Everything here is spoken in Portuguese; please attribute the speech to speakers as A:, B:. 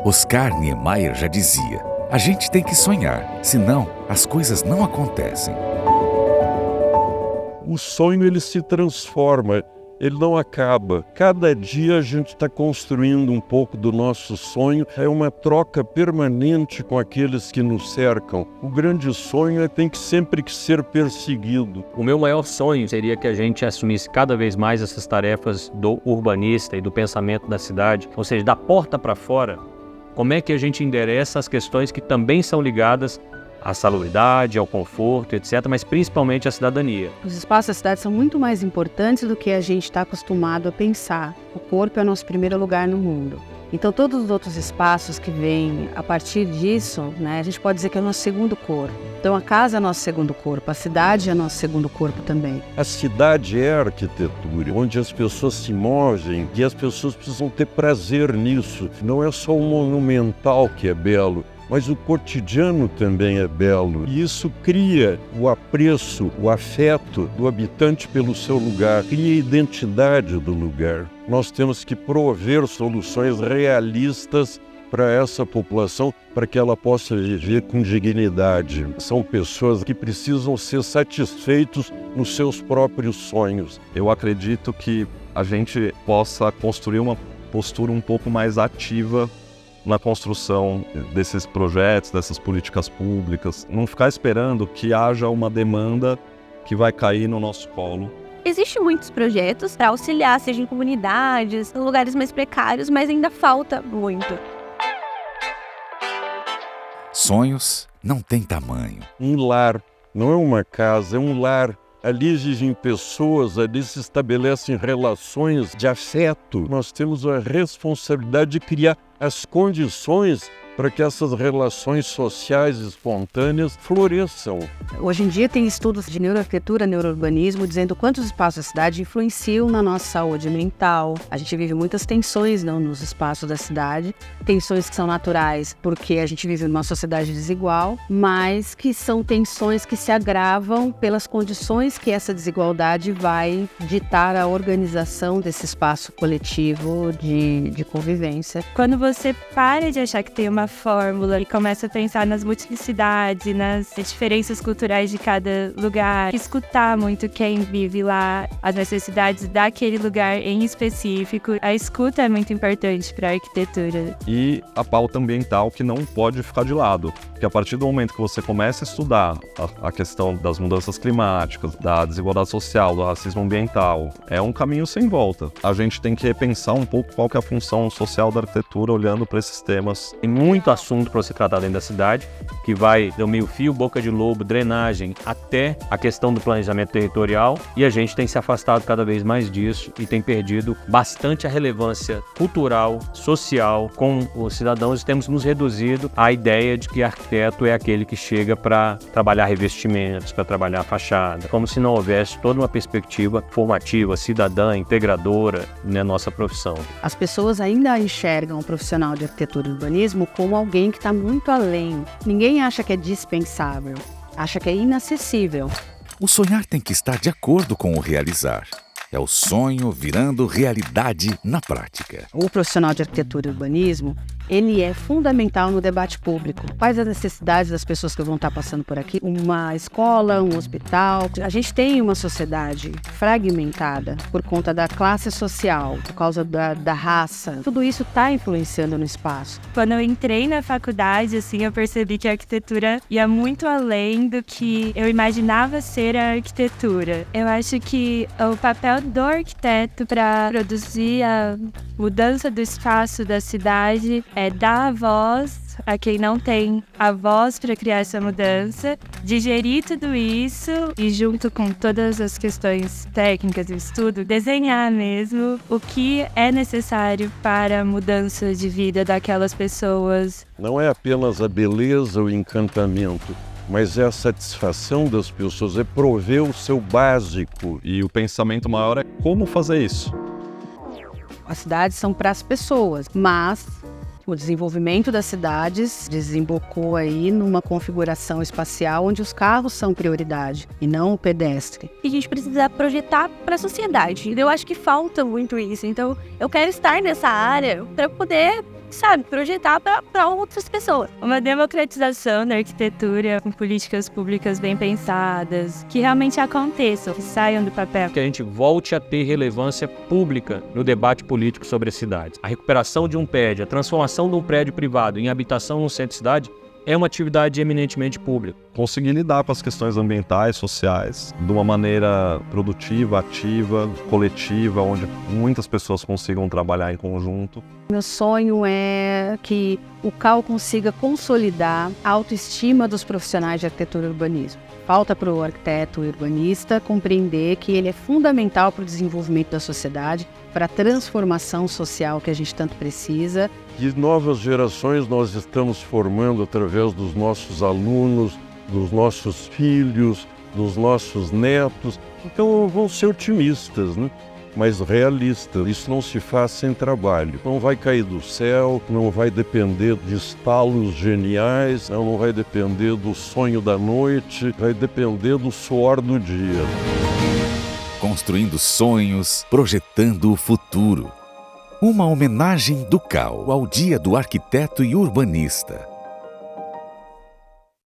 A: Oscar Niemeyer já dizia: a gente tem que sonhar, senão as coisas não acontecem.
B: O sonho ele se transforma, ele não acaba. Cada dia a gente está construindo um pouco do nosso sonho. É uma troca permanente com aqueles que nos cercam. O grande sonho tem que sempre ser perseguido.
C: O meu maior sonho seria que a gente assumisse cada vez mais essas tarefas do urbanista e do pensamento da cidade, ou seja, da porta para fora. Como é que a gente endereça as questões que também são ligadas à salubridade, ao conforto, etc., mas principalmente à cidadania.
D: Os espaços da cidade são muito mais importantes do que a gente está acostumado a pensar. O corpo é o nosso primeiro lugar no mundo. Então, todos os outros espaços que vêm a partir disso, a gente pode dizer que é o nosso segundo corpo. Então, a casa é o nosso segundo corpo, a cidade é o nosso segundo corpo também.
B: A cidade é a arquitetura, onde as pessoas se movem e as pessoas precisam ter prazer nisso. Não é só o monumental que é belo, mas o cotidiano também é belo. E isso cria o apreço, o afeto do habitante pelo seu lugar, cria a identidade do lugar. Nós temos que prover soluções realistas para essa população, para que ela possa viver com dignidade. São pessoas que precisam ser satisfeitos nos seus próprios sonhos.
E: Eu acredito que a gente possa construir uma postura um pouco mais ativa na construção desses projetos, dessas políticas públicas. Não ficar esperando que haja uma demanda que vai cair no nosso colo.
F: Existem muitos projetos para auxiliar, seja em comunidades, em lugares mais precários, mas ainda falta muito.
A: Sonhos não têm tamanho.
B: Um lar não é uma casa, é um lar. Ali vivem pessoas, ali se estabelecem relações de afeto. Nós temos a responsabilidade de criar as condições para que essas relações sociais espontâneas floresçam.
D: Hoje em dia tem estudos de neuroarquitetura, neurourbanismo, dizendo quantos espaços da cidade influenciam na nossa saúde mental. A gente vive muitas tensões nos espaços da cidade, tensões que são naturais porque a gente vive numa sociedade desigual, mas que são tensões que se agravam pelas condições que essa desigualdade vai ditar a organização desse espaço coletivo de convivência.
G: Quando você para de achar que tem uma fórmula e começa a pensar nas multiplicidades e nas diferenças culturais de cada lugar, escutar muito quem vive lá, as necessidades daquele lugar em específico. A escuta é muito importante para a arquitetura.
E: E a pauta ambiental que não pode ficar de lado, porque a partir do momento que você começa a estudar a questão das mudanças climáticas, da desigualdade social, do racismo ambiental, é um caminho sem volta. A gente tem que repensar um pouco qual que é a função social da arquitetura olhando para esses temas.
C: Tem muito assunto para você tratar dentro da cidade, que vai do meio-fio, boca de lobo, drenagem, até a questão do planejamento territorial, e a gente tem se afastado cada vez mais disso e tem perdido bastante a relevância cultural, social com os cidadãos, e temos nos reduzido à ideia de que arquiteto é aquele que chega para trabalhar revestimentos, para trabalhar a fachada, como se não houvesse toda uma perspectiva formativa, cidadã, integradora na nossa profissão.
D: As pessoas ainda enxergam o profissional de arquitetura e urbanismo como alguém que está muito além. Ninguém acha que é dispensável, acha que é inacessível.
A: O sonhar tem que estar de acordo com o realizar. É o sonho virando realidade na prática.
D: O profissional de arquitetura e urbanismo, ele é fundamental no debate público. Quais as necessidades das pessoas que vão estar passando por aqui? Uma escola, um hospital. A gente tem uma sociedade fragmentada por conta da classe social, por causa da raça. Tudo isso está influenciando no espaço.
G: Quando eu entrei na faculdade, eu percebi que a arquitetura ia muito além do que eu imaginava ser a arquitetura. Eu acho que o papel do arquiteto para produzir a mudança do espaço da cidade é dar a voz a quem não tem a voz para criar essa mudança, digerir tudo isso e, junto com todas as questões técnicas do estudo, desenhar mesmo o que é necessário para a mudança de vida daquelas pessoas.
B: Não é apenas a beleza, o encantamento, mas é a satisfação das pessoas, é prover o seu básico.
E: E o pensamento maior é como fazer isso.
D: As cidades são para as pessoas, mas o desenvolvimento das cidades desembocou aí numa configuração espacial onde os carros são prioridade e não o pedestre.
F: E a gente precisa projetar para a sociedade. Eu acho que falta muito isso. Então, eu quero estar nessa área para poder sabe, projetar para outras pessoas.
G: Uma democratização da arquitetura com políticas públicas bem pensadas, que realmente aconteçam, que saiam do papel.
C: Que a gente volte a ter relevância pública no debate político sobre as cidades. A recuperação de um prédio, a transformação de um prédio privado em habitação no centro de cidade é uma atividade eminentemente pública.
E: Conseguir lidar com as questões ambientais, sociais, de uma maneira produtiva, ativa, coletiva, onde muitas pessoas consigam trabalhar em conjunto.
D: Meu sonho é que o CAU consiga consolidar a autoestima dos profissionais de arquitetura e urbanismo. Falta para o arquiteto e urbanista compreender que ele é fundamental para o desenvolvimento da sociedade, para a transformação social que a gente tanto precisa.
B: Que novas gerações nós estamos formando através dos nossos alunos, dos nossos filhos, dos nossos netos. Então vão ser otimistas, né? Mas realistas. Isso não se faz sem trabalho. Não vai cair do céu, não vai depender de estalos geniais, não vai depender do sonho da noite, vai depender do suor do dia.
A: Construindo sonhos, projetando o futuro. Uma homenagem do CAU ao Dia do Arquiteto e Urbanista.